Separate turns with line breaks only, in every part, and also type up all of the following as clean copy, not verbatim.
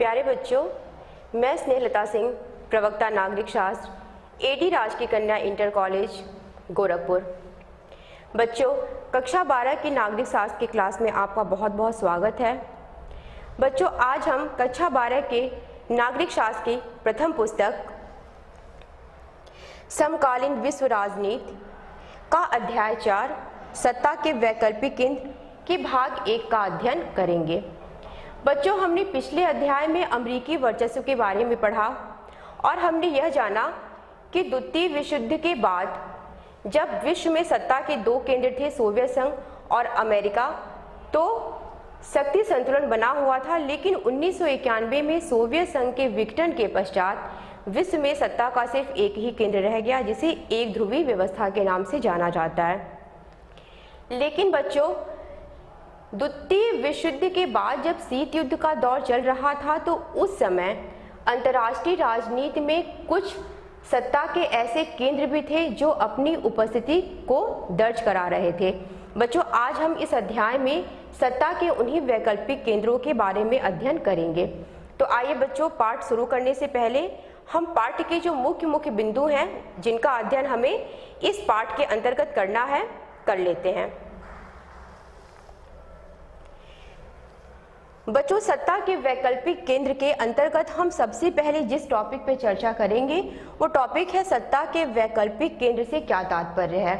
प्यारे बच्चों, मैं स्नेहलता सिंह, प्रवक्ता नागरिक शास्त्र, एडी राजकीय कन्या इंटर कॉलेज गोरखपुर। बच्चों, कक्षा 12 की नागरिक शास्त्र की क्लास में आपका बहुत बहुत स्वागत है। बच्चों, आज हम कक्षा 12 के नागरिक शास्त्र की प्रथम पुस्तक समकालीन विश्व राजनीति का अध्याय 4 सत्ता के वैकल्पिक केंद्र के भाग 1 का अध्ययन करेंगे। बच्चों, हमने पिछले अध्याय में अमेरिकी वर्चस्व के बारे में पढ़ा और हमने यह जाना कि द्वितीय विश्व युद्ध के बाद जब विश्व में सत्ता के 2 केंद्र थे, सोवियत संघ और अमेरिका, तो शक्ति संतुलन बना हुआ था। लेकिन 1991 में सोवियत संघ के विघटन के पश्चात विश्व में सत्ता का सिर्फ एक ही केंद्र रह गया, जिसे एक ध्रुवीय व्यवस्था के नाम से जाना जाता है। लेकिन बच्चों, द्वितीय विश्व युद्ध के बाद जब शीत युद्ध का दौर चल रहा था, तो उस समय अंतर्राष्ट्रीय राजनीति में कुछ सत्ता के ऐसे केंद्र भी थे जो अपनी उपस्थिति को दर्ज करा रहे थे। बच्चों, आज हम इस अध्याय में सत्ता के उन्हीं वैकल्पिक केंद्रों के बारे में अध्ययन करेंगे। तो आइए बच्चों, पाठ शुरू करने से पहले हम पाठ के जो मुख्य बिंदु हैं जिनका अध्ययन हमें इस पाठ के अंतर्गत करना है, कर लेते हैं। बच्चों, सत्ता के वैकल्पिक केंद्र के अंतर्गत हम सबसे पहले जिस टॉपिक पे चर्चा करेंगे वो टॉपिक है सत्ता के वैकल्पिक केंद्र से क्या तात्पर्य है।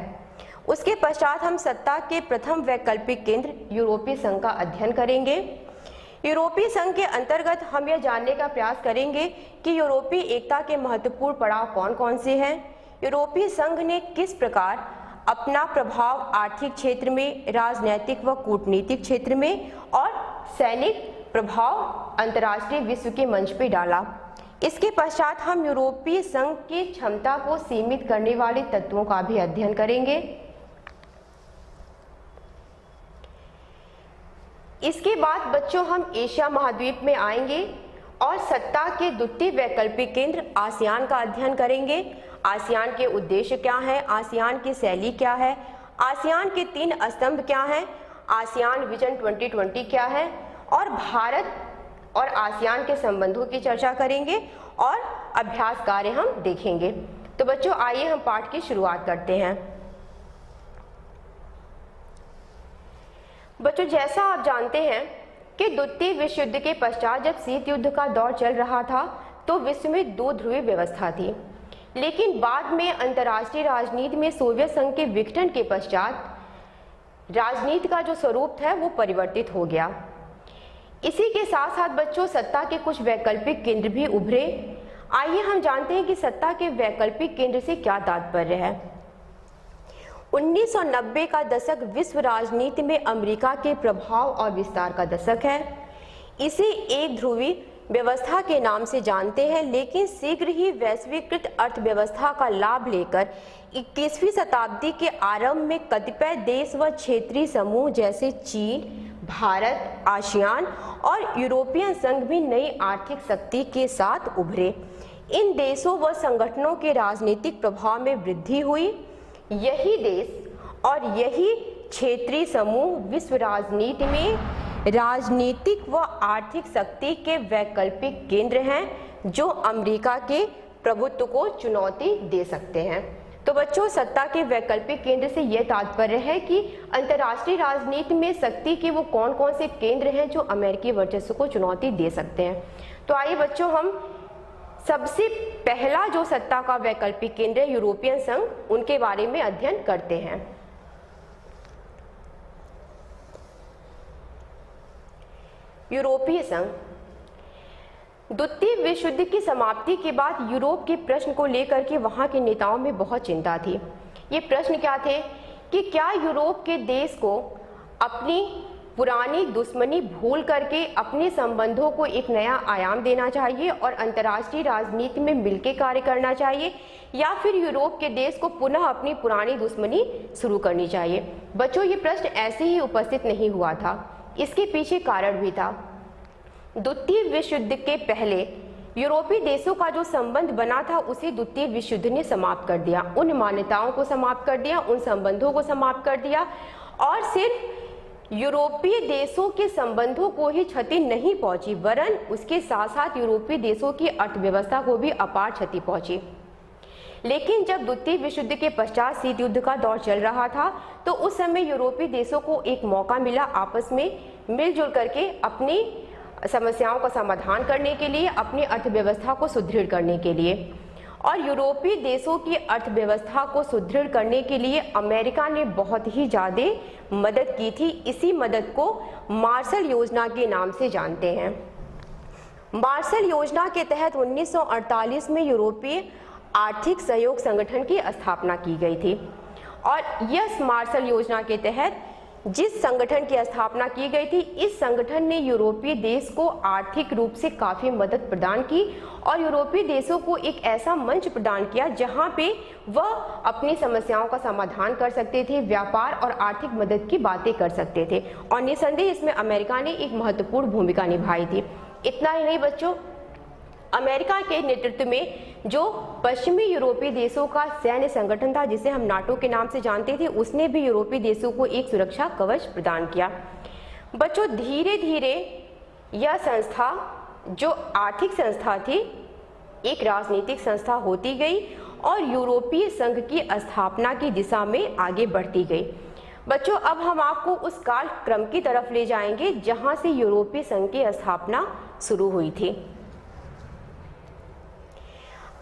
उसके पश्चात हम सत्ता के प्रथम वैकल्पिक केंद्र यूरोपीय संघ का अध्ययन करेंगे। यूरोपीय संघ के अंतर्गत हम यह जानने का प्रयास करेंगे कि यूरोपीय एकता के महत्वपूर्ण पड़ाव कौन कौन से हैं, यूरोपीय संघ ने किस प्रकार अपना प्रभाव आर्थिक क्षेत्र में, राजनैतिक व कूटनीतिक क्षेत्र में और सैनिक प्रभाव अंतर्राष्ट्रीय विश्व के मंच पर डाला। इसके पश्चात हम यूरोपीय संघ की क्षमता को सीमित करने वाले तत्वों का भी अध्ययन करेंगे। इसके बाद बच्चों हम एशिया महाद्वीप में आएंगे और सत्ता के द्वितीय वैकल्पिक केंद्र आसियान का अध्ययन करेंगे। आसियान के उद्देश्य क्या है, आसियान की शैली क्या है, आसियान के 3 स्तंभ क्या हैं, आसियान विजन 2020 क्या है और भारत और आसियान के संबंधों की चर्चा करेंगे और अभ्यास कार्य हम देखेंगे। तो बच्चों, आइए हम पाठ की शुरुआत करते हैं। बच्चों, जैसा आप जानते हैं कि द्वितीय विश्व युद्ध के पश्चात जब शीत युद्ध का दौर चल रहा था तो विश्व में 2 ध्रुवीय व्यवस्था थी। लेकिन बाद में अंतर्राष्ट्रीय राजनीति में सोवियत संघ के विघटन के पश्चात राजनीति का जो स्वरूप है वो परिवर्तित हो गया। इसी के साथ साथ बच्चों, सत्ता के कुछ वैकल्पिक केंद्र भी उभरे। आइए हम जानते हैं कि सत्ता के वैकल्पिक केंद्र से क्या तात्पर्य है। 1990 का दशक विश्व राजनीति में अमेरिका के प्रभाव और विस्तार का दशक है। इसे एक ध्रुवीय व्यवस्था के नाम से जानते हैं, लेकिन शीघ्र ही वैश्वीकृत अर्थव्यवस्था का लाभ लेकर 21वीं शताब्दी के आरंभ में कतिपय देश व क्षेत्रीय समूह जैसे चीन, भारत, आसियान और यूरोपियन संघ भी नई आर्थिक शक्ति के साथ उभरे। इन देशों व संगठनों के राजनीतिक प्रभाव में वृद्धि हुई। यही देश और यही क्षेत्रीय समूह विश्व राजनीति में राजनीतिक व आर्थिक शक्ति के वैकल्पिक केंद्र हैं जो अमेरिका के प्रभुत्व को चुनौती दे सकते हैं। तो बच्चों, सत्ता के वैकल्पिक केंद्र से यह तात्पर्य है कि अंतर्राष्ट्रीय राजनीति में शक्ति के वो कौन कौन से केंद्र हैं जो अमेरिकी वर्चस्व को चुनौती दे सकते हैं। तो आइए बच्चों, हम सबसे पहला जो सत्ता का वैकल्पिक केंद्र है यूरोपियन संघ, उनके बारे में अध्ययन करते हैं। यूरोपीय संघ। द्वितीय विश्व युद्ध की समाप्ति के बाद यूरोप के प्रश्न को लेकर के वहां के नेताओं में बहुत चिंता थी। ये प्रश्न क्या थे कि क्या यूरोप के देश को अपनी पुरानी दुश्मनी भूल करके अपने संबंधों को एक नया आयाम देना चाहिए और अंतर्राष्ट्रीय राजनीति में मिलकर कार्य करना चाहिए, या फिर यूरोप के देश को पुनः अपनी पुरानी दुश्मनी शुरू करनी चाहिए। बच्चों, ये प्रश्न ऐसे ही उपस्थित नहीं हुआ था, इसके पीछे कारण भी था। द्वितीय विश्व युद्ध के पहले यूरोपीय देशों का जो संबंध बना था उसे द्वितीय विश्व युद्ध ने समाप्त कर दिया। उन मान्यताओं को समाप्त कर दिया, उन संबंधों को समाप्त कर दिया और सिर्फ यूरोपीय देशों के संबंधों को ही क्षति नहीं पहुंची, वरन उसके साथ साथ यूरोपीय देशों की अर्थव्यवस्था को भी अपार क्षति पहुंची। लेकिन जब द्वितीय विश्व युद्ध के पश्चात शीत युद्ध का दौर चल रहा था, तो उस समय यूरोपीय देशों को एक मौका मिला आपस में मिलजुल करके अपनी समस्याओं का समाधान करने के लिए, अपनी अर्थव्यवस्था को सुदृढ़ करने के लिए। और यूरोपीय देशों की अर्थव्यवस्था को सुदृढ़ करने के लिए अमेरिका ने बहुत ही ज़्यादा मदद की थी। इसी मदद को मार्शल योजना के नाम से जानते हैं। मार्शल योजना के तहत 1948 में यूरोपीय आर्थिक सहयोग संगठन की स्थापना की गई थी। और यह मार्शल योजना के तहत जिस संगठन की स्थापना की गई थी, इस संगठन ने यूरोपीय देश को आर्थिक रूप से काफ़ी मदद प्रदान की और यूरोपीय देशों को एक ऐसा मंच प्रदान किया जहां पे वह अपनी समस्याओं का समाधान कर सकते थे, व्यापार और आर्थिक मदद की बातें कर सकते थे। और निसंदेह इसमें अमेरिका ने एक महत्वपूर्ण भूमिका निभाई थी। इतना ही नहीं बच्चों, अमेरिका के नेतृत्व में जो पश्चिमी यूरोपीय देशों का सैन्य संगठन था, जिसे हम नाटो के नाम से जानते थे, उसने भी यूरोपीय देशों को एक सुरक्षा कवच प्रदान किया। बच्चों, धीरे धीरे यह संस्था जो आर्थिक संस्था थी एक राजनीतिक संस्था होती गई और यूरोपीय संघ की स्थापना की दिशा में आगे बढ़ती गई। बच्चों, अब हम आपको उस काल क्रम की तरफ ले जाएंगे जहां से यूरोपीय संघ की स्थापना शुरू हुई थी।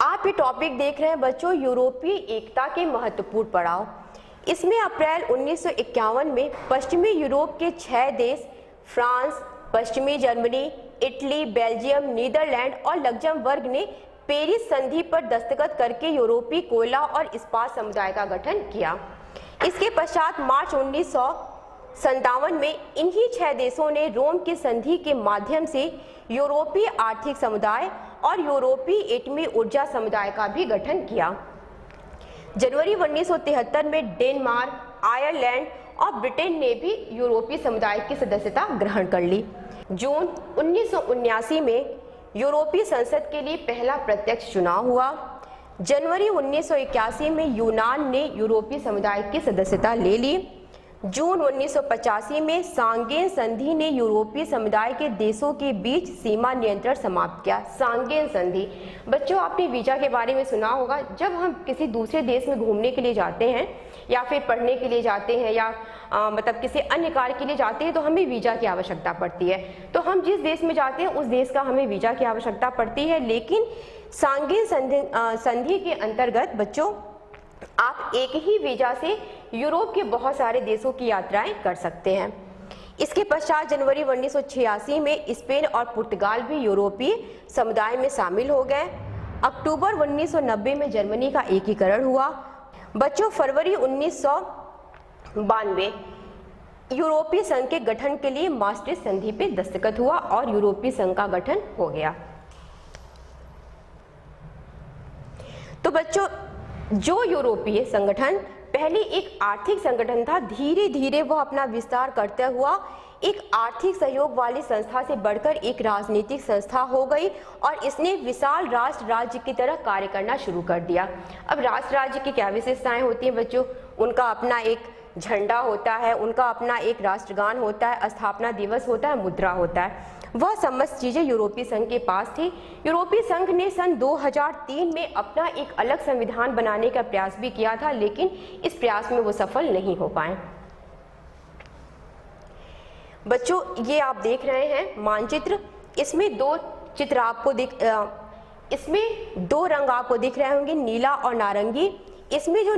आप ये टॉपिक देख रहे हैं बच्चों, यूरोपीय एकता के महत्वपूर्ण पड़ाव। इसमें अप्रैल 1951 में पश्चिमी यूरोप के 6 देश फ्रांस, पश्चिमी जर्मनी, इटली, बेल्जियम, नीदरलैंड और लग्जमबर्ग ने पेरिस संधि पर दस्तखत करके यूरोपीय कोयला और इस्पात समुदाय का गठन किया। इसके पश्चात मार्च 1957 में इन्हीं 6 देशों ने रोम की संधि के माध्यम से यूरोपीय आर्थिक समुदाय और यूरोपीय एटमी ऊर्जा समुदाय का भी गठन किया। जनवरी 1973 में डेनमार्क, आयरलैंड और ब्रिटेन ने भी यूरोपीय समुदाय की सदस्यता ग्रहण कर ली। जून 1979 में यूरोपीय संसद के लिए पहला प्रत्यक्ष चुनाव हुआ। जनवरी 1981 में यूनान ने यूरोपीय समुदाय की सदस्यता ले ली। जून 1985 में सांगेन संधि ने यूरोपीय समुदाय के देशों के बीच सीमा नियंत्रण समाप्त किया। सांगेन संधि, बच्चों आपने वीजा के बारे में सुना होगा। जब हम किसी दूसरे देश में घूमने के लिए जाते हैं या फिर पढ़ने के लिए जाते हैं या मतलब किसी अन्य कार्य के लिए जाते हैं तो हमें वीजा की आवश्यकता पड़ती है। तो हम जिस देश में जाते हैं उस देश का हमें वीजा की आवश्यकता पड़ती है। लेकिन सांगेन संधि के अंतर्गत बच्चों आप एक ही वीजा से यूरोप के बहुत सारे देशों की यात्राएं कर सकते हैं। इसके पश्चात जनवरी 1986 में स्पेन और पुर्तगाल भी यूरोपीय समुदाय में शामिल हो गए। अक्टूबर 1990 में जर्मनी का एकीकरण हुआ। बच्चों, फरवरी 1992 यूरोपीय संघ के गठन के लिए maastricht संधि पे दस्तखत हुआ और यूरोपीय संघ का गठन हो गया। तो बच्चों, जो यूरोपीय संगठन पहले एक आर्थिक संगठन था, धीरे धीरे वह अपना विस्तार करते हुआ एक आर्थिक सहयोग वाली संस्था से बढ़कर एक राजनीतिक संस्था हो गई और इसने विशाल राष्ट्र राज्य की तरह कार्य करना शुरू कर दिया। अब राष्ट्र राज्य की क्या विशेषताएं होती हैं बच्चों? उनका अपना एक झंडा होता है, उनका अपना एक राष्ट्रगान होता है, स्थापना दिवस होता है, मुद्रा होता है। वह समस्त चीज़ें यूरोपीय संघ के पास थी। यूरोपीय संघ ने सन 2003 में अपना एक अलग संविधान बनाने का प्रयास भी किया था, लेकिन इस प्रयास में वो सफल नहीं हो पाए। बच्चों, ये आप देख रहे हैं मानचित्र। इसमें दो चित्र आपको इसमें दो रंग आपको दिख रहे होंगे, नीला और नारंगी। इसमें जो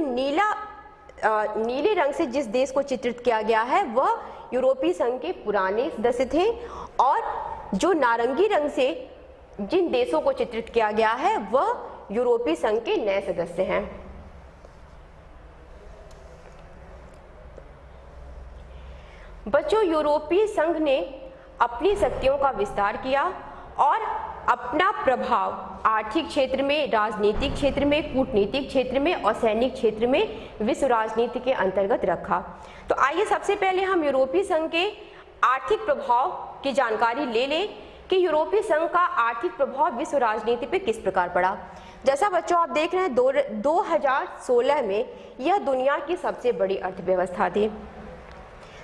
नीले रंग से जिस देश को चित्रित किया गया है वह यूरोपीय संघ के पुराने सदस्य थे और जो नारंगी रंग से जिन देशों को चित्रित किया गया है वह यूरोपीय संघ के नए सदस्य हैं। बच्चों, यूरोपीय संघ ने अपनी शक्तियों का विस्तार किया और अपना प्रभाव आर्थिक क्षेत्र में, राजनीतिक क्षेत्र में, कूटनीतिक क्षेत्र में और सैनिक क्षेत्र में विश्व राजनीति के अंतर्गत रखा। तो आइए सबसे पहले हम यूरोपीय संघ के आर्थिक प्रभाव की जानकारी ले लें कि यूरोपीय संघ का आर्थिक प्रभाव विश्व राजनीति पर किस प्रकार पड़ा। जैसा बच्चों आप देख रहे हैं 2016 में यह दुनिया की सबसे बड़ी अर्थव्यवस्था थी।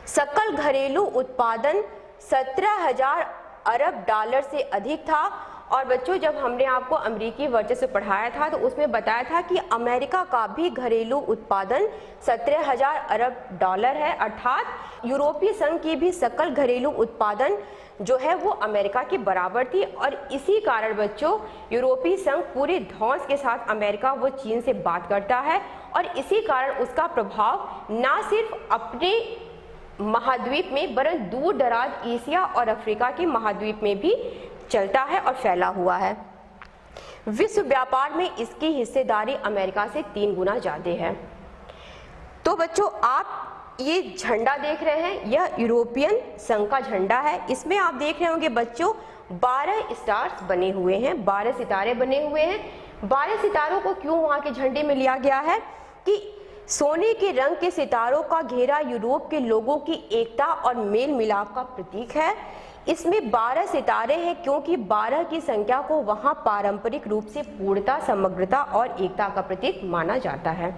सकल घरेलू उत्पादन 17,000 अरब डॉलर से अधिक था। और बच्चों, जब हमने आपको अमेरिकी वर्चस्व पढ़ाया था तो उसमें बताया था कि अमेरिका का भी घरेलू उत्पादन 17,000 अरब डॉलर है, अर्थात यूरोपीय संघ की भी सकल घरेलू उत्पादन जो है वो अमेरिका के बराबर थी। और इसी कारण बच्चों, यूरोपीय संघ पूरे धौंस के साथ अमेरिका वो चीन से बात करता है और इसी कारण उसका प्रभाव ना सिर्फ अपने महाद्वीप में वरन दूर दराज एशिया और अफ्रीका के महाद्वीप में भी चलता है और फैला हुआ है। विश्व व्यापार में इसकी हिस्सेदारी अमेरिका से 3 गुना ज्यादा है। तो बच्चों, आप ये झंडा देख रहे हैं, यह यूरोपियन संघ का झंडा है। इसमें आप देख रहे होंगे बच्चों 12 स्टार्स बने हुए हैं, 12 सितारे बने हुए हैं। 12 सितारों को क्यों वहाँ के झंडे में लिया गया है कि सोने के रंग के सितारों का घेरा यूरोप के लोगों की एकता और मेल मिलाप का प्रतीक है। इसमें 12 सितारे हैं क्योंकि 12 की संख्या को वहां पारंपरिक रूप से पूर्णता, समग्रता और एकता का प्रतीक माना जाता है।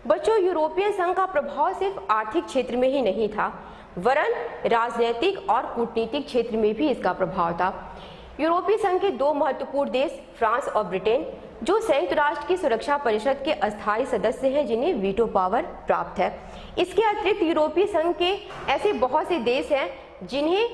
बच्चों, यूरोपियन संघ का प्रभाव सिर्फ आर्थिक क्षेत्र में ही नहीं था वरन राजनीतिक और कूटनीतिक क्षेत्र में भी इसका प्रभाव था। यूरोपीय संघ के 2 महत्वपूर्ण देश फ्रांस और ब्रिटेन, जो संयुक्त राष्ट्र की सुरक्षा परिषद के अस्थायी सदस्य हैं, जिन्हें वीटो पावर प्राप्त है। इसके अतिरिक्त यूरोपीय संघ के ऐसे बहुत से देश हैं जिन्हें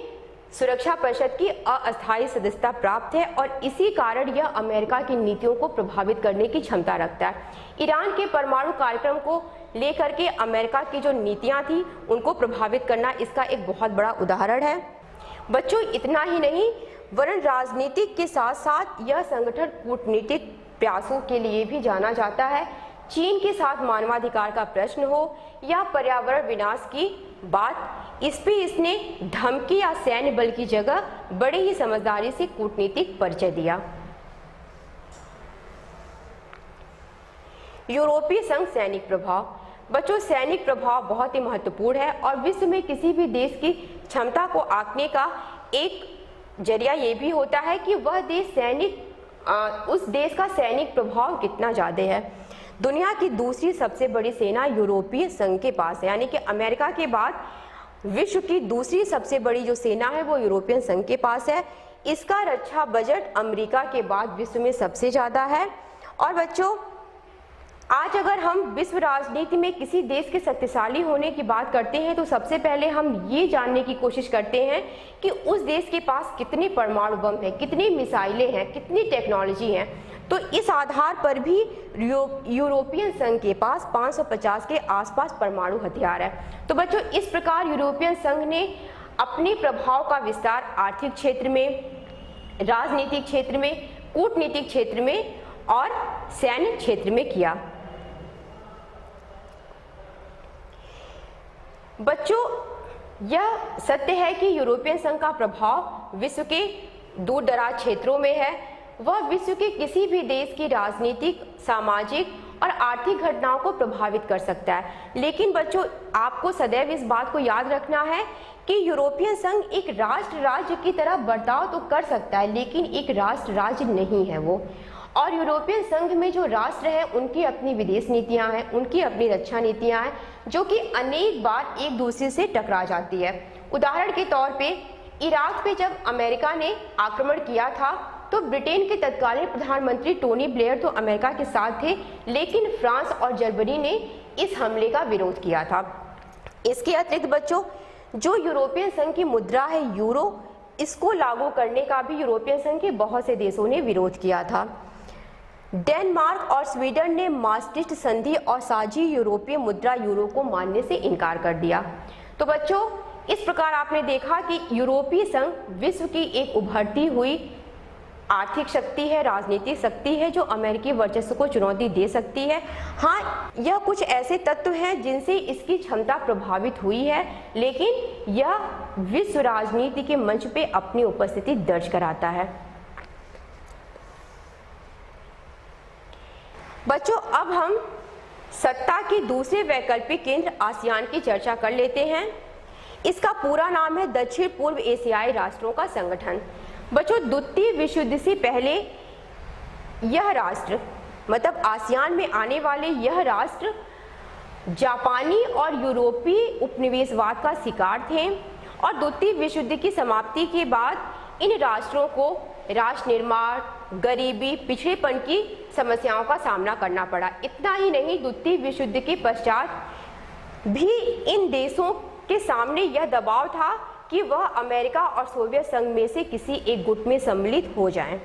सुरक्षा परिषद की अस्थायी सदस्यता प्राप्त है और इसी कारण यह अमेरिका की नीतियों को प्रभावित करने की क्षमता रखता है। ईरान के परमाणु कार्यक्रम को लेकर के अमेरिका की जो नीतियां थी उनको प्रभावित करना इसका एक बहुत बड़ा उदाहरण है। बच्चों, इतना ही नहीं वरन राजनीतिक के साथ साथ यह संगठन कूटनीतिक प्रयासों के लिए भी जाना जाता है। चीन के साथ मानवाधिकार का प्रश्न हो या पर्यावरण विनाश की बात, इस पे इसने धमकी या सैन्य बल की जगह बड़े ही समझदारी से कूटनीतिक परिचय दिया। यूरोपीय संघ सैनिक प्रभाव। बच्चों, सैनिक प्रभाव बहुत ही महत्वपूर्ण है और विश्व में किसी भी देश की क्षमता को आंकने का एक जरिया ये भी होता है कि वह देश उस देश का सैनिक प्रभाव कितना ज़्यादा है। दुनिया की दूसरी सबसे बड़ी सेना यूरोपीय संघ के पास है, यानी कि अमेरिका के बाद विश्व की दूसरी सबसे बड़ी जो सेना है वो यूरोपियन संघ के पास है। इसका रक्षा बजट अमेरिका के बाद विश्व में सबसे ज़्यादा है। और बच्चों, आज अगर हम विश्व राजनीति में किसी देश के शक्तिशाली होने की बात करते हैं तो सबसे पहले हम ये जानने की कोशिश करते हैं कि उस देश के पास कितने परमाणु बम हैं, कितनी मिसाइलें हैं, कितनी टेक्नोलॉजी हैं। तो इस आधार पर भी यूरोपियन संघ के पास 550 के आसपास परमाणु हथियार है। तो बच्चों, इस प्रकार यूरोपियन संघ ने अपने प्रभाव का विस्तार आर्थिक क्षेत्र में, राजनीतिक क्षेत्र में, कूटनीतिक क्षेत्र में और सैन्य क्षेत्र में किया। बच्चों, यह सत्य है कि यूरोपियन संघ का प्रभाव विश्व के दूर दराज क्षेत्रों में है। वह विश्व के किसी भी देश की राजनीतिक, सामाजिक और आर्थिक घटनाओं को प्रभावित कर सकता है। लेकिन बच्चों, आपको सदैव इस बात को याद रखना है कि यूरोपियन संघ एक राष्ट्र राज्य की तरह बर्ताव तो कर सकता है लेकिन एक राष्ट्र राज्य नहीं है वो। और यूरोपियन संघ में जो राष्ट्र हैं उनकी अपनी विदेश नीतियां हैं, उनकी अपनी रक्षा नीतियां हैं जो कि अनेक बार एक दूसरे से टकरा जाती है। उदाहरण के तौर पे इराक पे जब अमेरिका ने आक्रमण किया था तो ब्रिटेन के तत्कालीन प्रधानमंत्री टोनी ब्लेयर तो अमेरिका के साथ थे, लेकिन फ्रांस और जर्मनी ने इस हमले का विरोध किया था। इसके अतिरिक्त बच्चों, जो यूरोपियन संघ की मुद्रा है यूरो, इसको लागू करने का भी यूरोपियन संघ के बहुत से देशों ने विरोध किया था। डेनमार्क और स्वीडन ने मास्ट्रिक्ट संधि और साझी यूरोपीय मुद्रा यूरो को मानने से इनकार कर दिया। तो बच्चों, इस प्रकार आपने देखा कि यूरोपीय संघ विश्व की एक उभरती हुई आर्थिक शक्ति है, राजनीतिक शक्ति है जो अमेरिकी वर्चस्व को चुनौती दे सकती है। हाँ, यह कुछ ऐसे तत्व हैं जिनसे इसकी क्षमता प्रभावित हुई है, लेकिन यह विश्व राजनीति के मंच पे अपनी उपस्थिति दर्ज कराता है। बच्चों, अब हम सत्ता के दूसरे वैकल्पिक केंद्र आसियान की चर्चा कर लेते हैं। इसका पूरा नाम है दक्षिण पूर्व एशियाई राष्ट्रों का संगठन। बच्चों, द्वितीय विश्व युद्ध से पहले यह राष्ट्र, मतलब आसियान में आने वाले यह राष्ट्र जापानी और यूरोपीय उपनिवेशवाद का शिकार थे और द्वितीय विश्व युद्ध की समाप्ति के बाद इन राष्ट्रों को राष्ट्र निर्माण, गरीबी, पिछड़ेपन की समस्याओं का सामना करना पड़ा। इतना ही नहीं, द्वितीय विश्व युद्ध के पश्चात भी इन देशों के सामने यह दबाव था कि वह अमेरिका और सोवियत संघ में से किसी एक गुट में सम्मिलित हो जाएं।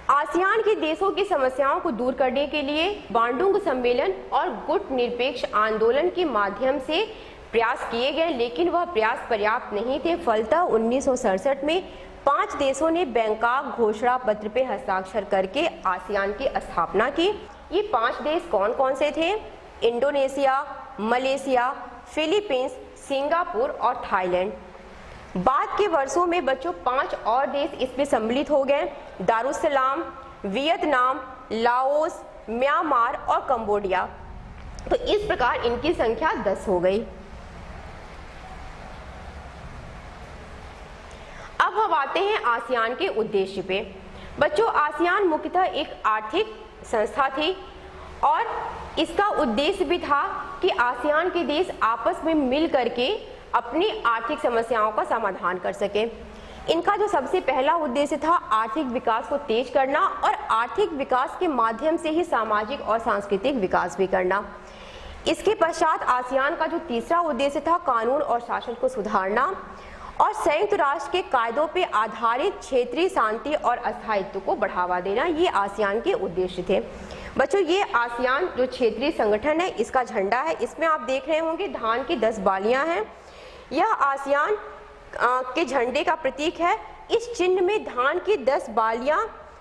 आसियान के देशों की समस्याओं को दूर करने के लिए बांडुंग सम्मेलन और गुट निरपेक्ष आंदोलन के माध्यम से प्रयास किए गए, लेकिन वह प्रयास पर्याप्त नहीं थे। फलतः 1967 में 5 देशों ने बैंकॉक घोषणा पत्र पर हस्ताक्षर करके आसियान की स्थापना की। ये 5 देश कौन कौन से थे? इंडोनेशिया, मलेशिया, फिलीपींस, सिंगापुर और थाईलैंड। बाद के वर्षों में बच्चों 5 और देश इसमें सम्मिलित हो गए: दारुसलाम, वियतनाम, लाओस, म्यांमार और कंबोडिया। तो इस प्रकार इनकी संख्या 10 हो गई। अब हम आते हैं आसियान के उद्देश्य पे। बच्चों, आसियान मुख्यतः एक आर्थिक संस्था थी और इसका उद्देश्य भी था कि आसियान के देश आपस में मिल करके अपनी आर्थिक समस्याओं का समाधान कर सके। इनका जो सबसे पहला उद्देश्य था आर्थिक विकास को तेज करना और आर्थिक विकास के माध्यम से ही सामाजिक और सांस्कृतिक विकास भी करना। इसके पश्चात आसियान का जो तीसरा उद्देश्य था कानून और शासन को सुधारना और संयुक्त राष्ट्र के कायदों पर आधारित क्षेत्रीय शांति और अस्थायित्व को बढ़ावा देना, ये आसियान के उद्देश्य थे। बच्चों, ये आसियान जो क्षेत्रीय संगठन है, इसका झंडा है। इसमें आप देख रहे होंगे धान की 10 बालियां हैं। यह आसियान के झंडे का प्रतीक है। इस चिन्ह में धान की 10 बालियां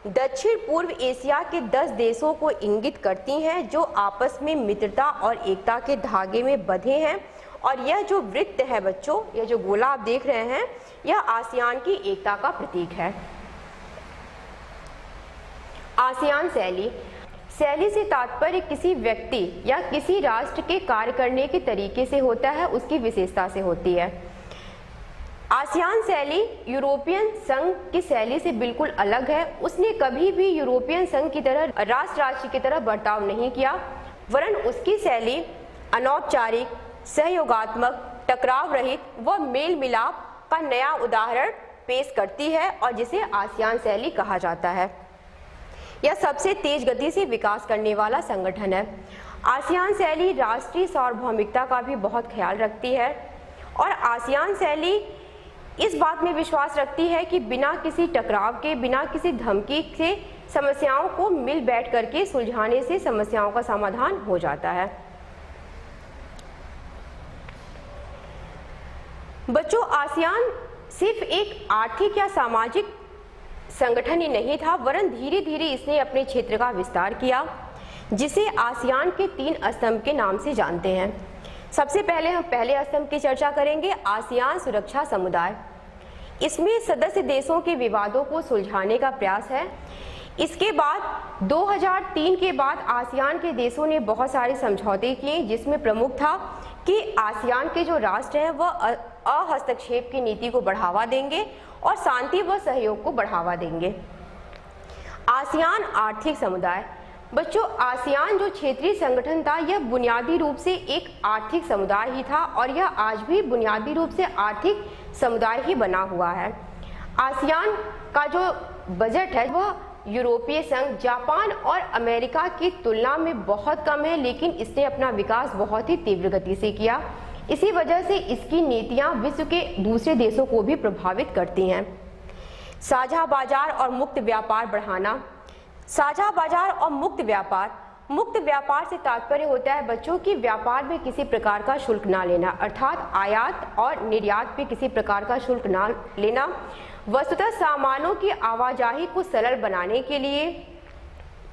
दक्षिण पूर्व एशिया के 10 देशों को इंगित करती हैं जो आपस में मित्रता और एकता के धागे में बंधे हैं। और यह जो वृत्त है बच्चों, यह जो गोला आप देख रहे हैं, यह आसियान की एकता का प्रतीक है। आसियान शैली। शैली से तात्पर्य किसी व्यक्ति या किसी राष्ट्र के कार्य करने के तरीके से होता है, उसकी विशेषता से होती है। आसियान शैली यूरोपियन संघ की शैली से बिल्कुल अलग है। उसने कभी भी यूरोपियन संघ की तरह राष्ट्र की तरह बर्ताव नहीं किया, वरन उसकी शैली अनौपचारिक, सहयोगात्मक, टकराव रहित व मेल मिलाप का नया उदाहरण पेश करती है और जिसे आसियान शैली कहा जाता है। यह सबसे तेज गति से विकास करने वाला संगठन है। आसियान शैली राष्ट्रीय सार्वभौमिकता का भी बहुत ख्याल रखती है और आसियान शैली इस बात में विश्वास रखती है कि बिना किसी टकराव के, बिना किसी धमकी से समस्याओं को मिल बैठ करके सुलझाने से समस्याओं का समाधान हो जाता है। बच्चों, आसियान सिर्फ एक आर्थिक या सामाजिक संगठन ही नहीं था, वरन धीरे धीरे इसने अपने क्षेत्र का विस्तार किया, जिसे आसियान के 3 स्तंभ के नाम से जानते हैं। सबसे पहले हम पहले स्तंभ की चर्चा करेंगे, आसियान सुरक्षा समुदाय। इसमें सदस्य देशों के विवादों को सुलझाने का प्रयास है। इसके बाद 2003 के बाद आसियान के देशों ने बहुत सारे समझौते किए, जिसमें प्रमुख था कि आसियान के जो राष्ट्र हैं वह अहस्तक्षेप की नीति को बढ़ावा देंगे और शांति व सहयोग को बढ़ावा देंगे। आसियान आर्थिक समुदाय। बच्चों, आसियान जो क्षेत्रीय संगठन था, यह बुनियादी रूप से एक आर्थिक समुदाय ही था और यह आज भी बुनियादी रूप से आर्थिक समुदाय ही बना हुआ है। आसियान का जो बजट है वह यूरोपीय संघ, जापान और अमेरिका की तुलना में बहुत कम है, लेकिन इसने अपना विकास बहुत ही तीव्र गति से किया। इसी वजह से इसकी नीतियां विश्व के दूसरे देशों को भी प्रभावित करती हैं। साझा बाजार और मुक्त व्यापार बढ़ाना। साझा बाजार और मुक्त व्यापार से तात्पर्य होता है बच्चों की व्यापार में किसी प्रकार का शुल्क ना लेना, अर्थात आयात और निर्यात पे किसी प्रकार का शुल्क ना लेना। वस्तुतः सामानों की आवाजाही को सरल बनाने के लिए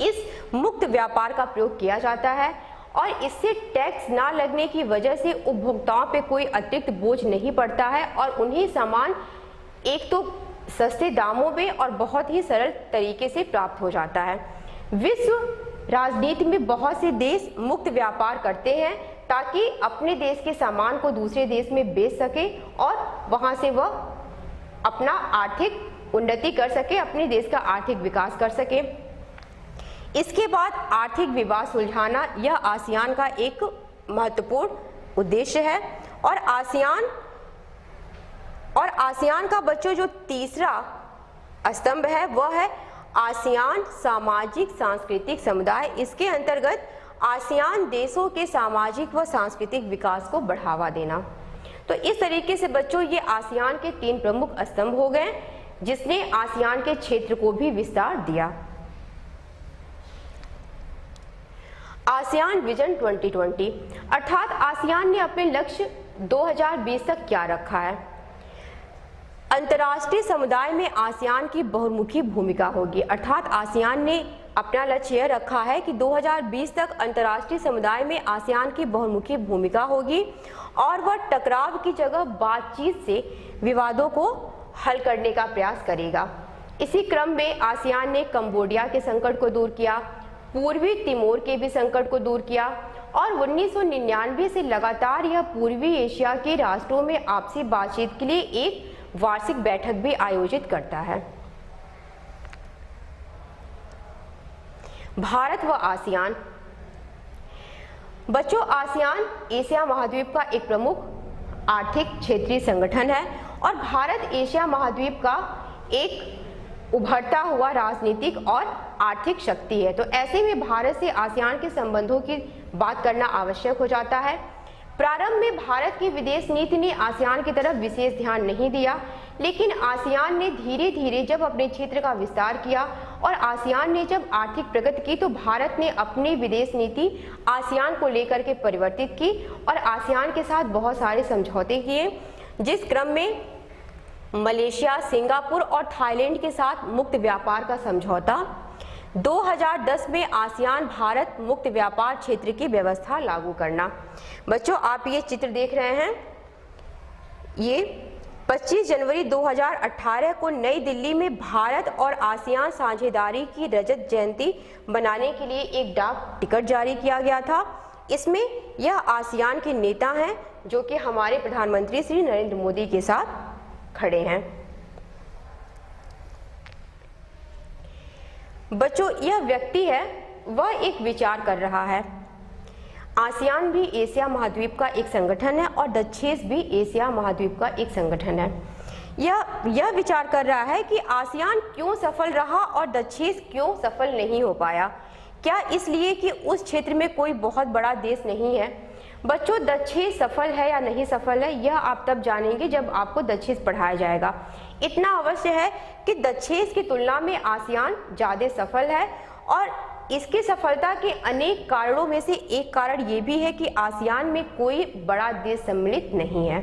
इस मुक्त व्यापार का प्रयोग किया जाता है और इससे टैक्स ना लगने की वजह से उपभोक्ताओं पे कोई अतिरिक्त बोझ नहीं पड़ता है और उन्हें सामान एक तो सस्ते दामों में और बहुत ही सरल तरीके से प्राप्त हो जाता है। विश्व राजनीति में बहुत से देश मुक्त व्यापार करते हैं ताकि अपने देश के सामान को दूसरे देश में बेच सके और वहां से वह अपना आर्थिक उन्नति कर सके, अपने देश का आर्थिक विकास कर सके। इसके बाद आर्थिक विवाद सुलझाना, यह आसियान का एक महत्वपूर्ण उद्देश्य है। और आसियान का बच्चों जो तीसरा स्तंभ है वह है आसियान सामाजिक सांस्कृतिक समुदाय। इसके अंतर्गत आसियान देशों के सामाजिक व सांस्कृतिक विकास को बढ़ावा देना। तो इस तरीके से बच्चों ये आसियान के 3 प्रमुख स्तंभ हो गए, जिसने आसियान के क्षेत्र को भी विस्तार दिया। आसियान विजन 2020 अर्थात आसियान ने अपने लक्ष्य 2020 तक क्या रखा है। अंतर्राष्ट्रीय समुदाय में आसियान की बहुमुखी भूमिका होगी, अर्थात आसियान ने अपना लक्ष्य यह रखा है कि 2020 तक अंतर्राष्ट्रीय समुदाय में आसियान की बहुमुखी भूमिका होगी और वह टकराव की जगह बातचीत से विवादों को हल करने का प्रयास करेगा। इसी क्रम में आसियान ने कंबोडिया के संकट को दूर किया, पूर्वी तिमोर के भी संकट को दूर किया और 1999 से लगातार यह पूर्वी एशिया के राष्ट्रों में आपसी बातचीत के लिए एक वार्षिक बैठक भी आयोजित करता है। भारत व आसियान बच्चों, आसियान एशिया महाद्वीप का एक प्रमुख आर्थिक क्षेत्रीय संगठन है और भारत एशिया महाद्वीप का एक उभरता हुआ राजनीतिक और आर्थिक शक्ति है। तो ऐसे में भारत से आसियान के संबंधों की बात करना आवश्यक हो जाता है। प्रारंभ में भारत की विदेश नीति ने आसियान की तरफ विशेष ध्यान नहीं दिया, लेकिन आसियान ने धीरे धीरे जब अपने क्षेत्र का विस्तार किया और आसियान ने जब आर्थिक प्रगति की तो भारत ने अपनी विदेश नीति आसियान को लेकर के परिवर्तित की और आसियान के साथ बहुत सारे समझौते किए, जिस क्रम में मलेशिया, सिंगापुर और थाईलैंड के साथ मुक्त व्यापार का समझौता, 2010 में आसियान भारत मुक्त व्यापार क्षेत्र की व्यवस्था लागू करना। बच्चों, आप ये चित्र देख रहे हैं, ये 25 जनवरी 2018 को नई दिल्ली में भारत और आसियान साझेदारी की रजत जयंती बनाने के लिए एक डाक टिकट जारी किया गया था। इसमें यह आसियान के नेता हैं जो कि हमारे प्रधानमंत्री श्री नरेंद्र मोदी के साथ खड़े हैं। बच्चों, यह व्यक्ति है वह एक विचार कर रहा है। आसियान भी एशिया महाद्वीप का एक संगठन है और डचेस भी एशिया महाद्वीप का एक संगठन है। यह विचार कर रहा है कि आसियान क्यों सफल रहा और डचेस क्यों सफल नहीं हो पाया। क्या इसलिए कि उस क्षेत्र में कोई बहुत बड़ा देश नहीं है। बच्चों, डचेस सफल है या नहीं सफल है यह आप तब जानेंगे जब आपको डचेस पढ़ाया जाएगा। इतना अवश्य है कि डचेस की तुलना में आसियान ज़्यादा सफल है और इसकी सफलता के अनेक कारणों में से एक कारण ये भी है कि आसियान में कोई बड़ा देश सम्मिलित नहीं है।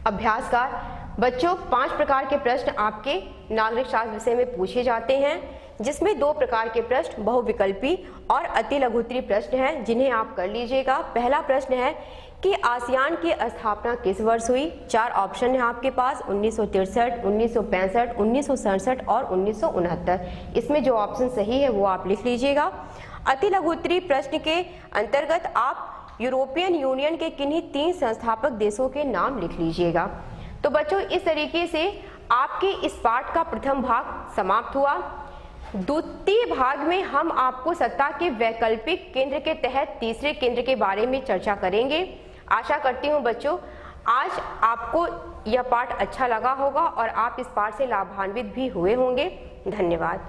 अभ्यासकार बच्चों, 5 प्रकार के प्रश्न आपके नागरिक शास्त्र विषय में पूछे जाते हैं, जिसमें 2 प्रकार के प्रश्न बहुविकल्पी और अति लघुत्तरीय प्रश्न हैं, जिन्हें आप कर लीजिएगा। पहला प्रश्न है कि आसियान की स्थापना किस वर्ष हुई। 4 ऑप्शन है आपके पास, 1963, 1965, 1967 और 1969। इसमें जो ऑप्शन सही है वो आप लिख लीजिएगा। अति लघुत्तरीय प्रश्न के अंतर्गत आप यूरोपियन यूनियन के किन्हीं 3 संस्थापक देशों के नाम लिख लीजिएगा। तो बच्चों, इस तरीके से आपके इस पाठ का प्रथम भाग समाप्त हुआ। द्वितीय भाग में हम आपको सत्ता के वैकल्पिक केंद्र के तहत तीसरे केंद्र के बारे में चर्चा करेंगे। आशा करती हूँ बच्चों आज आपको यह पाठ अच्छा लगा होगा और आप इस पाठ से लाभान्वित भी हुए होंगे। धन्यवाद।